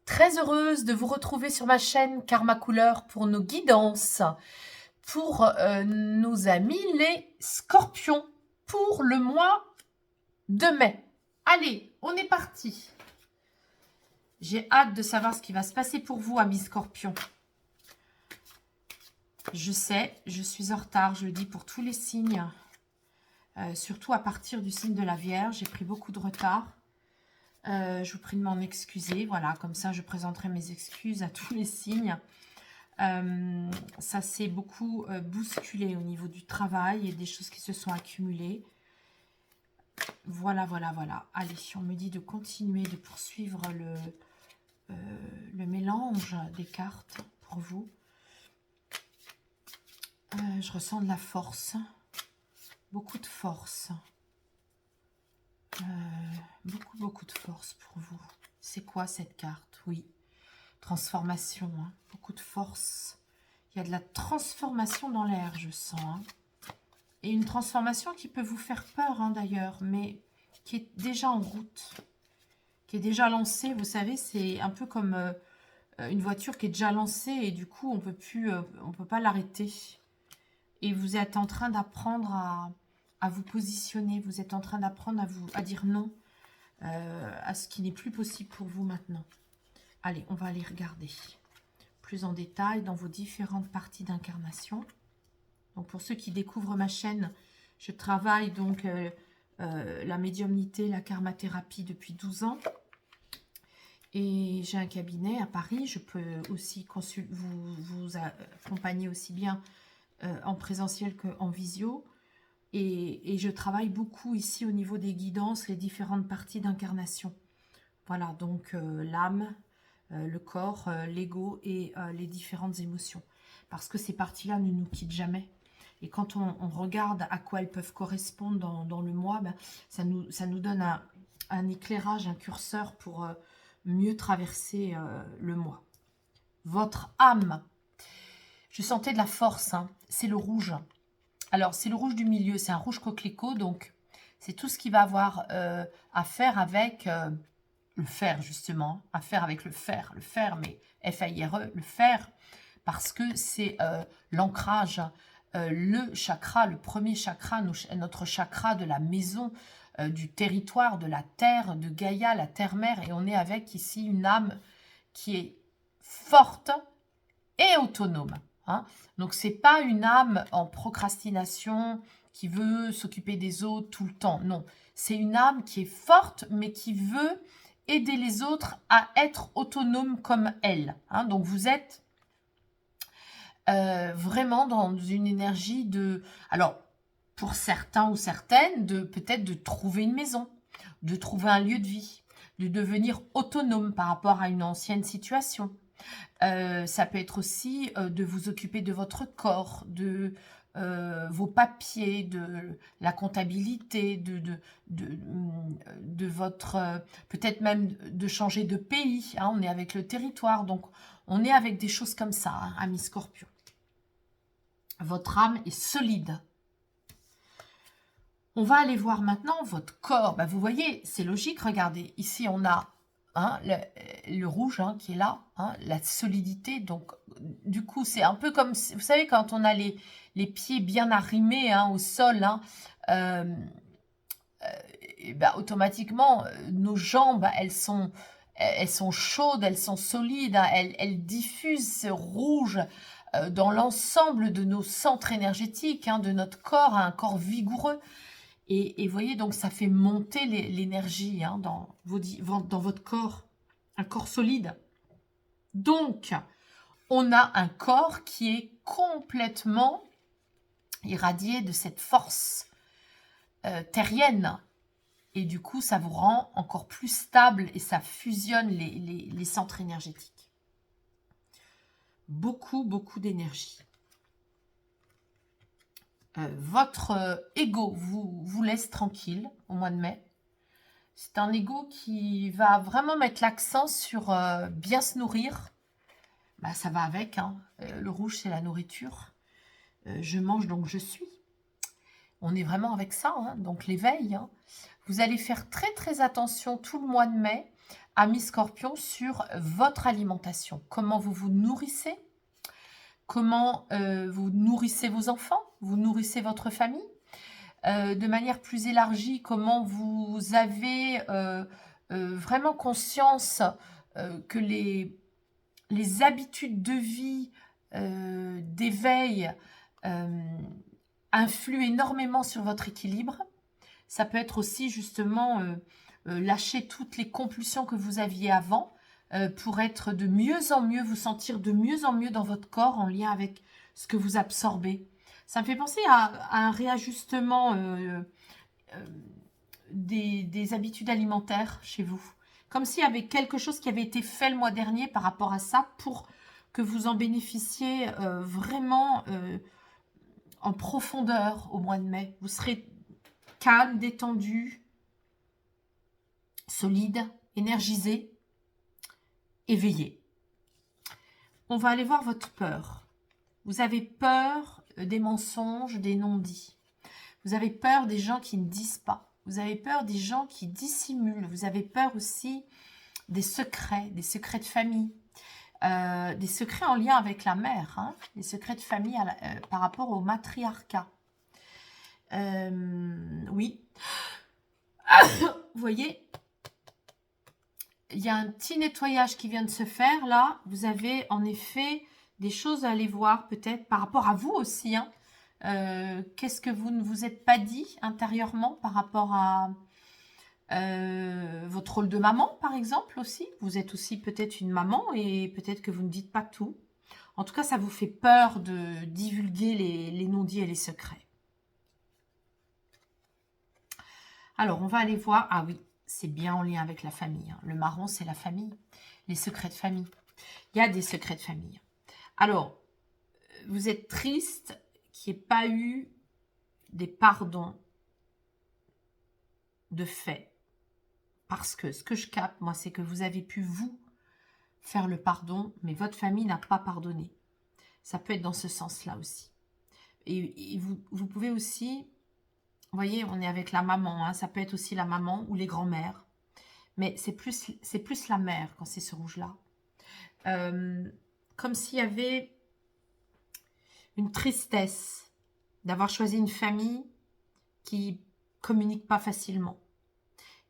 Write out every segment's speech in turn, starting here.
Très heureuse de vous retrouver sur ma chaîne Karma Couleur pour nos guidances, pour nos amis les scorpions, pour le mois de mai. Allez, on est parti. J'ai hâte de savoir ce qui va se passer pour vous, amis scorpions. Je sais, je suis en retard, je le dis pour tous les signes. Surtout à partir du signe de la Vierge, j'ai pris beaucoup de retard. Je vous prie de m'en excuser. Voilà, comme ça, je présenterai mes excuses à tous les signes. Ça s'est beaucoup bousculé au niveau du travail et des choses qui se sont accumulées. Voilà, voilà, voilà. Allez, on me dit de continuer, de poursuivre le mélange des cartes pour vous. Je ressens de la force. Beaucoup de force. Beaucoup de force pour vous. C'est quoi cette carte? Oui, transformation, hein. Beaucoup de force. Il y a de la transformation dans l'air, je sens. Hein. Et une transformation qui peut vous faire peur, hein, d'ailleurs, mais qui est déjà en route, qui est déjà lancée. Vous savez, c'est un peu comme une voiture qui est déjà lancée et du coup, on peut pas l'arrêter. Et vous êtes en train d'apprendre à vous positionner. Vous êtes en train d'apprendre à dire non à ce qui n'est plus possible pour vous maintenant. Allez, on va aller regarder plus en détail dans vos différentes parties d'incarnation. Donc, pour ceux qui découvrent ma chaîne, je travaille donc la médiumnité, la karmathérapie depuis 12 ans. Et j'ai un cabinet à Paris. Je peux aussi vous accompagner aussi bien en présentiel qu'en visio. Et je travaille beaucoup ici au niveau des guidances, les différentes parties d'incarnation. Voilà, donc l'âme, le corps, l'ego et les différentes émotions. Parce que ces parties-là ne nous quittent jamais. Et quand on regarde à quoi elles peuvent correspondre dans le mois, ben, ça nous donne un éclairage, un curseur pour mieux traverser le mois. Votre âme, je sentais de la force, hein, c'est le rouge. Alors, c'est le rouge du milieu, c'est un rouge coquelicot, donc c'est tout ce qui va avoir à faire avec le fer, justement, à faire avec le fer, mais F-A-I-R-E, le fer, parce que c'est l'ancrage, le chakra, le premier chakra, notre chakra de la maison, du territoire, de la terre, de Gaïa, la terre-mère, et on est avec ici une âme qui est forte et autonome. Hein. Donc, ce n'est pas une âme en procrastination qui veut s'occuper des autres tout le temps. Non, c'est une âme qui est forte, mais qui veut aider les autres à être autonomes comme elle. Hein. Donc, vous êtes vraiment dans une énergie de... Alors, pour certains ou certaines, peut-être de trouver une maison, de trouver un lieu de vie, de devenir autonome par rapport à une ancienne situation. Ça peut être aussi de vous occuper de votre corps, de vos papiers, de la comptabilité, de votre... peut-être même de changer de pays. Hein, on est avec le territoire, donc on est avec des choses comme ça, hein, amis Scorpion. Votre âme est solide. On va aller voir maintenant votre corps. Ben, vous voyez, c'est logique, regardez. Ici, on a hein, le rouge hein, qui est là, hein, la solidité. Donc, du coup, c'est un peu comme, vous savez, quand on a les pieds bien arrimés hein, au sol, hein, et ben, automatiquement, nos jambes, elles sont chaudes, elles sont solides, hein, elles diffusent ce rouge dans l'ensemble de nos centres énergétiques, hein, de notre corps, un corps vigoureux. Et vous voyez, donc ça fait monter l'énergie hein, dans votre corps, un corps solide. Donc, on a un corps qui est complètement irradié de cette force terrienne. Et du coup, ça vous rend encore plus stable et ça fusionne les centres énergétiques. Beaucoup d'énergie. Votre ego vous laisse tranquille au mois de mai. C'est un ego qui va vraiment mettre l'accent sur bien se nourrir. Bah, ça va avec. Hein. Le rouge, c'est la nourriture. Je mange, donc je suis. On est vraiment avec ça. Hein. Donc l'éveil. Hein. Vous allez faire très très attention tout le mois de mai, amis Scorpion, sur votre alimentation. Comment vous vous nourrissez, comment vous nourrissez vos enfants, vous nourrissez votre famille. De manière plus élargie, comment vous avez vraiment conscience que les habitudes de vie, d'éveil, influent énormément sur votre équilibre. Ça peut être aussi justement lâcher toutes les compulsions que vous aviez avant pour être de mieux en mieux, vous sentir de mieux en mieux dans votre corps en lien avec ce que vous absorbez. Ça me fait penser à un réajustement des habitudes alimentaires chez vous. Comme s'il y avait quelque chose qui avait été fait le mois dernier par rapport à ça pour que vous en bénéficiez vraiment en profondeur au mois de mai. Vous serez calme, détendu, solide, énergisé, éveillé. On va aller voir votre peur. Vous avez peur des mensonges, des non-dits. Vous avez peur des gens qui ne disent pas. Vous avez peur des gens qui dissimulent. Vous avez peur aussi des secrets de famille. Des secrets en lien avec la mère. Hein, des secrets de famille par rapport au matriarcat. Oui. Vous voyez, il y a un petit nettoyage qui vient de se faire. Là, vous avez en effet des choses à aller voir peut-être par rapport à vous aussi. Hein. Qu'est-ce que vous ne vous êtes pas dit intérieurement par rapport à votre rôle de maman, par exemple, aussi. Vous êtes aussi peut-être une maman et peut-être que vous ne dites pas tout. En tout cas, ça vous fait peur de divulguer les non-dits et les secrets. Alors, on va aller voir. Ah oui, c'est bien en lien avec la famille. Hein. Le marron, c'est la famille. Les secrets de famille. Il y a des secrets de famille. Alors, vous êtes triste qu'il n'y ait pas eu des pardons de fait. Parce que ce que je capte, moi, c'est que vous avez pu, vous, faire le pardon, mais votre famille n'a pas pardonné. Ça peut être dans ce sens-là aussi. Et vous pouvez aussi, vous voyez, on est avec la maman, hein, ça peut être aussi la maman ou les grands-mères. Mais c'est plus la mère quand c'est ce rouge-là. Comme s'il y avait une tristesse d'avoir choisi une famille qui communique pas facilement.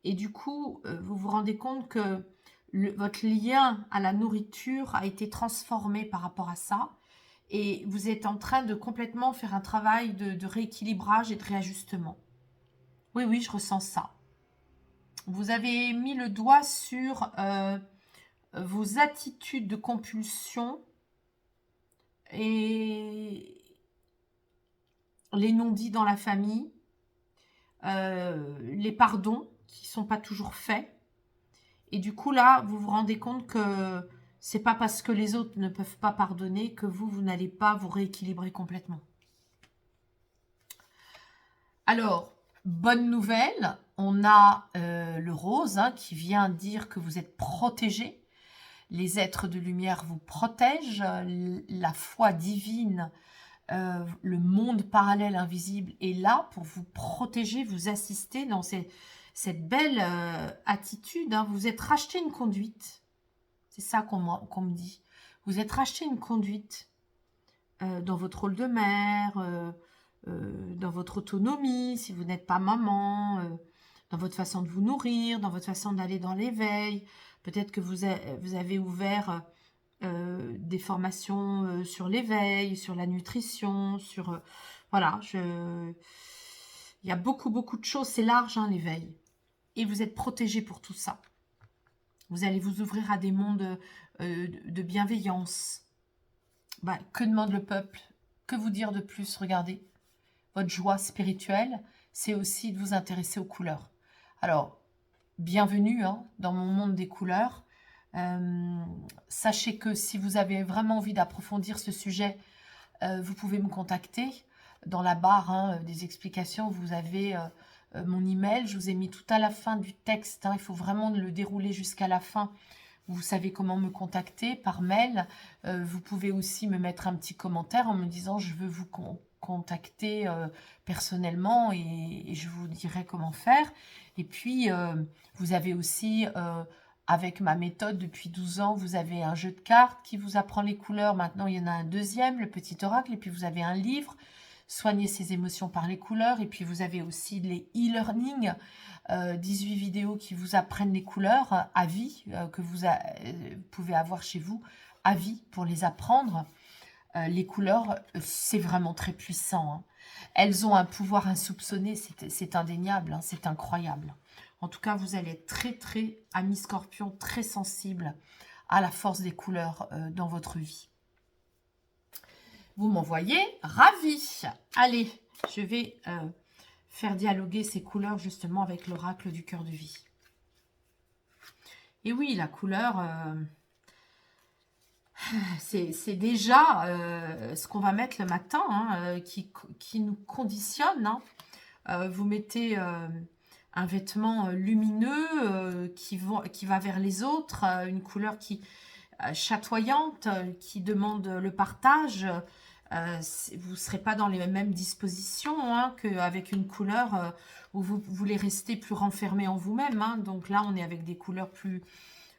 Et du coup, vous vous rendez compte que votre lien à la nourriture a été transformé par rapport à ça. Et vous êtes en train de complètement faire un travail de rééquilibrage et de réajustement. Oui, oui, je ressens ça. Vous avez mis le doigt sur vos attitudes de compulsion et les non-dits dans la famille, les pardons qui ne sont pas toujours faits. Et du coup, là, vous vous rendez compte que c'est pas parce que les autres ne peuvent pas pardonner que vous n'allez pas vous rééquilibrer complètement. Alors, bonne nouvelle, on a le rose hein, qui vient dire que vous êtes protégé. Les êtres de lumière vous protègent. La foi divine, le monde parallèle invisible est là pour vous protéger, vous assister dans cette belle attitude. Hein. Vous êtes racheté une conduite. C'est ça qu'on me dit. Vous êtes racheté une conduite dans votre rôle de mère, dans votre autonomie, si vous n'êtes pas maman, dans votre façon de vous nourrir, dans votre façon d'aller dans l'éveil. Peut-être que vous avez ouvert des formations sur l'éveil, sur la nutrition, sur... voilà, il y a beaucoup de choses. C'est large, hein, l'éveil. Et vous êtes protégé pour tout ça. Vous allez vous ouvrir à des mondes de bienveillance. Bah, que demande le peuple? Que vous dire de plus? Regardez. Votre joie spirituelle, c'est aussi de vous intéresser aux couleurs. Alors, bienvenue hein, dans mon monde des couleurs. Sachez que si vous avez vraiment envie d'approfondir ce sujet, vous pouvez me contacter. Dans la barre hein, des explications, vous avez mon email. Je vous ai mis tout à la fin du texte. Hein, il faut vraiment le dérouler jusqu'à la fin. Vous savez comment me contacter par mail. Vous pouvez aussi me mettre un petit commentaire en me disant « Je veux vous contacter personnellement et je vous dirai comment faire. Et puis, vous avez aussi, avec ma méthode depuis 12 ans, vous avez un jeu de cartes qui vous apprend les couleurs. Maintenant, il y en a un deuxième, le petit oracle. Et puis, vous avez un livre, Soigner ses émotions par les couleurs. Et puis, vous avez aussi les e-learning, 18 vidéos qui vous apprennent les couleurs à vie, que vous pouvez avoir chez vous à vie pour les apprendre. Les couleurs, c'est vraiment très puissant. Hein. Elles ont un pouvoir insoupçonné, c'est indéniable, hein, c'est incroyable. En tout cas, vous allez être très, ami Scorpion, très sensible à la force des couleurs dans votre vie. Vous m'envoyez ravi. Allez, je vais faire dialoguer ces couleurs justement avec l'oracle du cœur de vie. Et oui, la couleur... c'est déjà ce qu'on va mettre le matin, hein, qui nous conditionne. Hein. Vous mettez un vêtement lumineux qui va vers les autres, une couleur chatoyante, qui demande le partage. Vous ne serez pas dans les mêmes dispositions hein, qu'avec une couleur où vous voulez rester plus renfermé en vous-même. Hein. Donc là, on est avec des couleurs plus...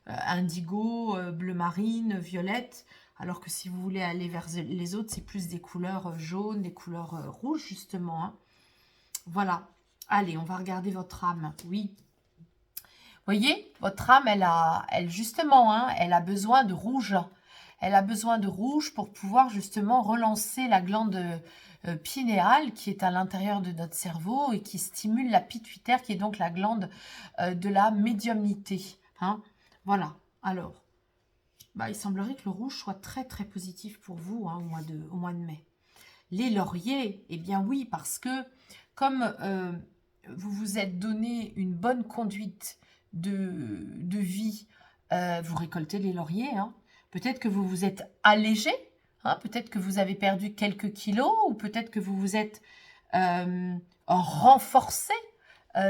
indigo, bleu marine, violette, alors que si vous voulez aller vers les autres, c'est plus des couleurs jaunes, des couleurs rouges, justement. Hein. Voilà. Allez, on va regarder votre âme. Oui. Vous voyez, votre âme, justement, hein, elle a besoin de rouge. Elle a besoin de rouge pour pouvoir, justement, relancer la glande pinéale qui est à l'intérieur de notre cerveau et qui stimule la pituitaire, qui est donc la glande de la médiumnité. Hein. Voilà, alors, il semblerait que le rouge soit très positif pour vous hein, au mois de mai. Les lauriers, eh bien oui, parce que comme vous vous êtes donné une bonne conduite de vie, vous récoltez les lauriers. Hein. Peut-être que vous vous êtes allégé, hein, peut-être que vous avez perdu quelques kilos, ou peut-être que vous vous êtes renforcé.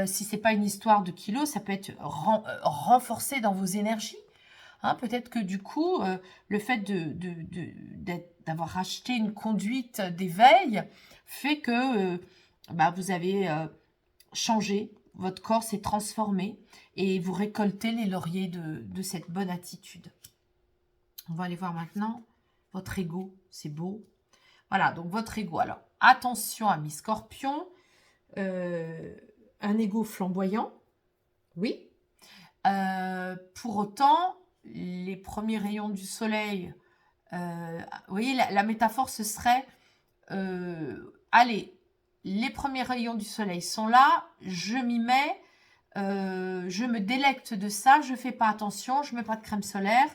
Si ce n'est pas une histoire de kilos, ça peut être renforcé dans vos énergies. Hein, peut-être que du coup, le fait d'avoir acheté une conduite d'éveil fait que vous avez changé, votre corps s'est transformé et vous récoltez les lauriers de cette bonne attitude. On va aller voir maintenant votre ego, c'est beau. Voilà, donc votre ego. Alors, attention amis Scorpion, un ego flamboyant, oui. Pour autant, les premiers rayons du soleil, vous voyez, la métaphore, ce serait, allez, les premiers rayons du soleil sont là, je m'y mets, je me délecte de ça, je ne fais pas attention, je ne mets pas de crème solaire,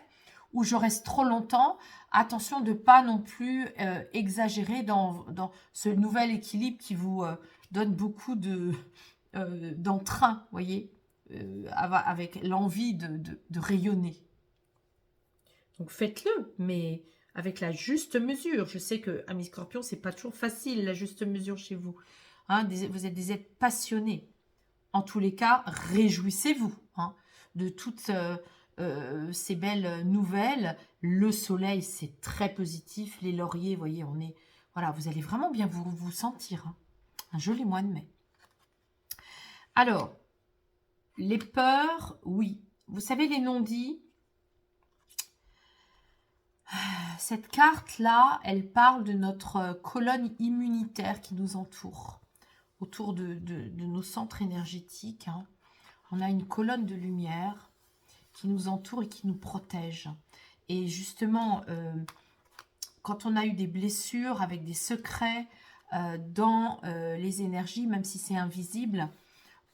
ou je reste trop longtemps. Attention de ne pas non plus exagérer dans ce nouvel équilibre qui vous donne beaucoup d'entrain, vous voyez, avec l'envie de rayonner. Donc faites-le, mais avec la juste mesure. Je sais que, amis Scorpion, c'est pas toujours facile, la juste mesure chez vous. Hein, vous êtes des êtres passionnés. En tous les cas, réjouissez-vous hein, de toutes ces belles nouvelles. Le soleil, c'est très positif. Les lauriers, vous voyez, voilà, vous allez vraiment bien vous sentir. Hein. Un joli mois de mai. Alors, les peurs, oui. Vous savez, les non-dits. Cette carte-là, elle parle de notre colonne immunitaire qui nous entoure, autour de nos centres énergétiques. Hein. On a une colonne de lumière qui nous entoure et qui nous protège. Et justement, quand on a eu des blessures avec des secrets dans les énergies, même si c'est invisible,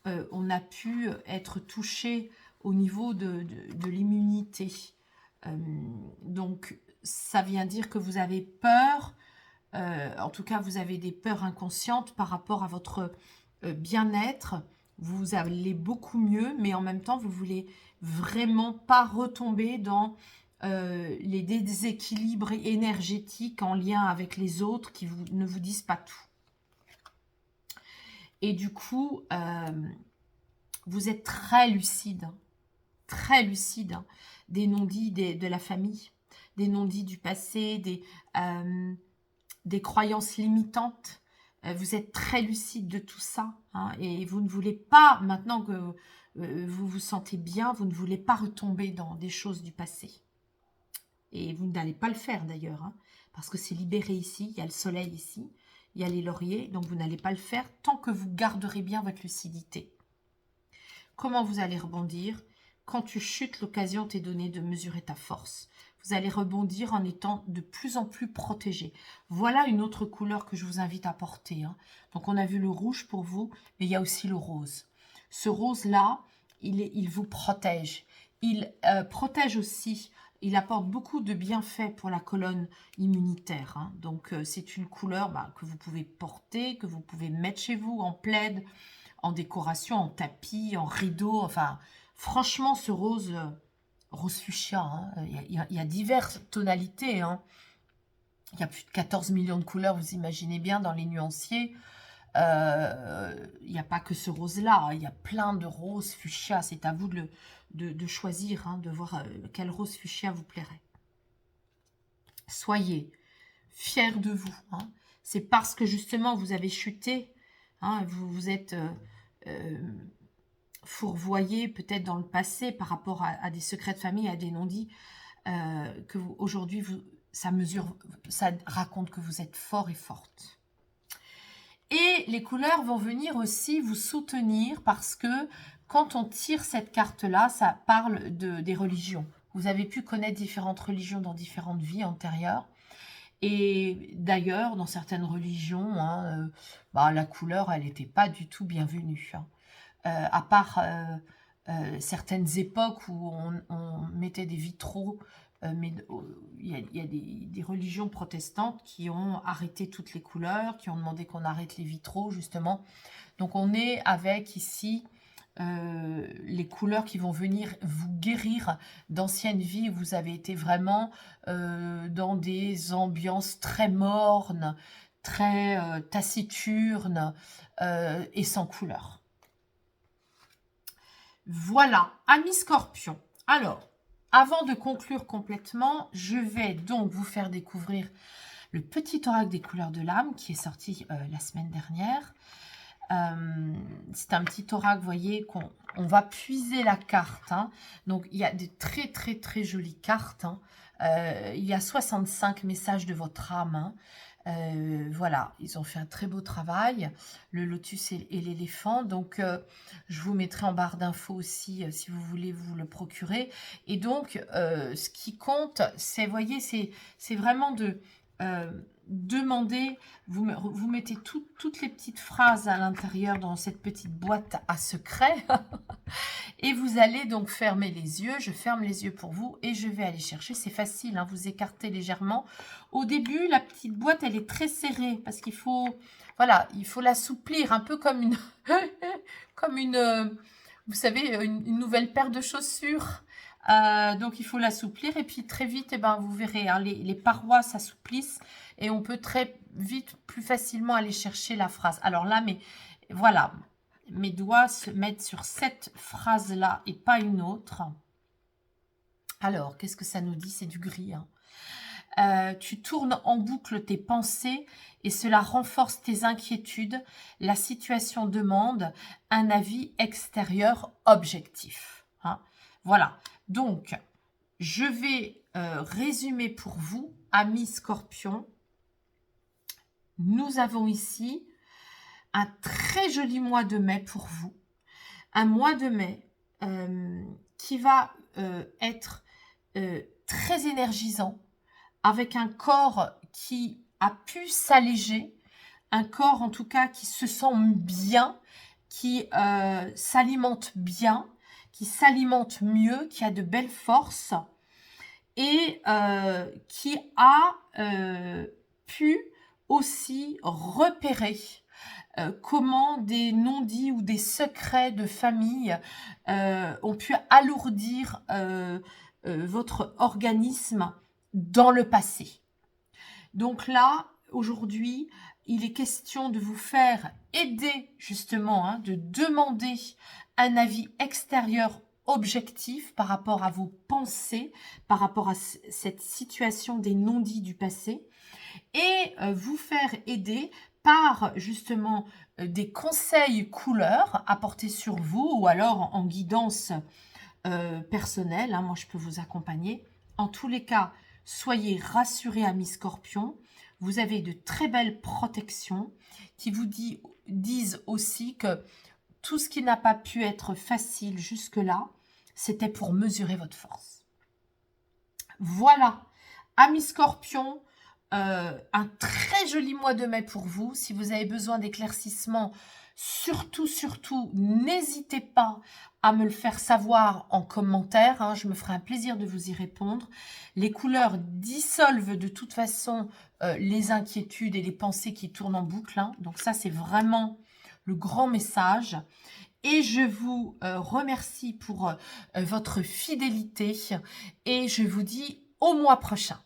on a pu être touché au niveau de l'immunité. Donc, ça vient dire que vous avez peur, en tout cas, vous avez des peurs inconscientes par rapport à votre bien-être. Vous allez beaucoup mieux, mais en même temps, vous voulez vraiment pas retomber dans les déséquilibres énergétiques en lien avec les autres qui ne vous disent pas tout. Et du coup, vous êtes très lucide, des non-dits de la famille, des non-dits du passé, des croyances limitantes. Vous êtes très lucide de tout ça, hein, et vous ne voulez pas, maintenant que vous vous sentez bien, vous ne voulez pas retomber dans des choses du passé. Et vous n'allez pas le faire d'ailleurs, hein, parce que c'est libéré ici, il y a le soleil ici, il y a les lauriers, donc vous n'allez pas le faire tant que vous garderez bien votre lucidité. Comment vous allez rebondir? Quand tu chutes, l'occasion t'est donnée de mesurer ta force. Vous allez rebondir en étant de plus en plus protégé. Voilà une autre couleur que je vous invite à porter, hein. Donc on a vu le rouge pour vous, mais il y a aussi le rose. Ce rose-là, il vous protège. Il protège aussi, il apporte beaucoup de bienfaits pour la colonne immunitaire, hein. Donc c'est une couleur que vous pouvez porter, que vous pouvez mettre chez vous en plaid, en décoration, en tapis, en rideau. Enfin, franchement, ce rose, rose fuchsia, hein, il y a diverses tonalités, hein. Il y a plus de 14 millions de couleurs, vous imaginez bien, dans les nuanciers. Il n'y a pas que ce rose-là, il y a plein de roses fuchsia. C'est à vous de choisir, hein, de voir quel rose fuchsia vous plairait. Soyez fiers de vous, hein. C'est parce que justement vous avez chuté, hein, vous êtes fourvoyé peut-être dans le passé par rapport à des secrets de famille, à des non-dits, que aujourd'hui ça raconte que vous êtes fort et forte. Et les couleurs vont venir aussi vous soutenir parce que quand on tire cette carte-là, ça parle des religions. Vous avez pu connaître différentes religions dans différentes vies antérieures. Et d'ailleurs, dans certaines religions, hein, la couleur, elle n'était pas du tout bienvenue, hein. À part certaines époques où on mettait des vitraux, mais il y a des religions protestantes qui ont arrêté toutes les couleurs, qui ont demandé qu'on arrête les vitraux, justement. Donc on est avec ici les couleurs qui vont venir vous guérir d'anciennes vies où vous avez été vraiment dans des ambiances très mornes, très taciturnes et sans couleur. Voilà, amis scorpions. Alors, avant de conclure complètement, je vais donc vous faire découvrir le petit oracle des couleurs de l'âme qui est sorti la semaine dernière. C'est un petit oracle, vous voyez, qu'on va puiser la carte, hein. Donc, il y a des très, très, très jolies cartes, hein. Il y a 65 messages de votre âme, hein. Voilà, ils ont fait un très beau travail, le lotus et l'éléphant. Donc, je vous mettrai en barre d'infos aussi, si vous voulez vous le procurer. Et donc, ce qui compte, c'est, vous voyez, c'est vraiment de demander, vous mettez toutes les petites phrases à l'intérieur dans cette petite boîte à secret. Et vous allez donc fermer les yeux. Je ferme les yeux pour vous et je vais aller chercher. C'est facile, hein, vous écartez légèrement. Au début, la petite boîte, elle est très serrée parce qu'il faut, voilà, il faut l'assouplir un peu comme une, vous savez, une nouvelle paire de chaussures. Donc, il faut l'assouplir et puis très vite, vous verrez, hein, les parois s'assouplissent et on peut très vite, plus facilement aller chercher la phrase. Alors là, mais voilà, mes doigts se mettent sur cette phrase-là et pas une autre. Alors, qu'est-ce que ça nous dit? C'est du gris, hein. Tu tournes en boucle tes pensées et cela renforce tes inquiétudes. La situation demande un avis extérieur objectif, hein. Voilà, donc je vais résumer pour vous, amis scorpions. Nous avons ici un très joli mois de mai pour vous. Un mois de mai qui va être très énergisant, avec un corps qui a pu s'alléger, un corps en tout cas qui se sent bien, qui s'alimente bien, qui s'alimente mieux, qui a de belles forces et qui a pu aussi repérer comment des non-dits ou des secrets de famille ont pu alourdir votre organisme dans le passé. Donc là, aujourd'hui, il est question de vous faire aider justement, hein, de demander un avis extérieur objectif par rapport à vos pensées, par rapport à cette situation des non-dits du passé. et vous faire aider par justement des conseils couleurs à porter sur vous ou alors en guidance personnelle. Hein, moi, je peux vous accompagner. En tous les cas, soyez rassurés, amis Scorpions. Vous avez de très belles protections qui vous disent aussi que tout ce qui n'a pas pu être facile jusque-là, c'était pour mesurer votre force. Voilà, amis Scorpions, un très joli mois de mai pour vous. Si vous avez besoin d'éclaircissement, surtout, n'hésitez pas à me le faire savoir en commentaire. Hein, je me ferai un plaisir de vous y répondre. Les couleurs dissolvent de toute façon les inquiétudes et les pensées qui tournent en boucle. Hein. Donc ça, c'est vraiment le grand message. Et je vous remercie pour votre fidélité et je vous dis au mois prochain.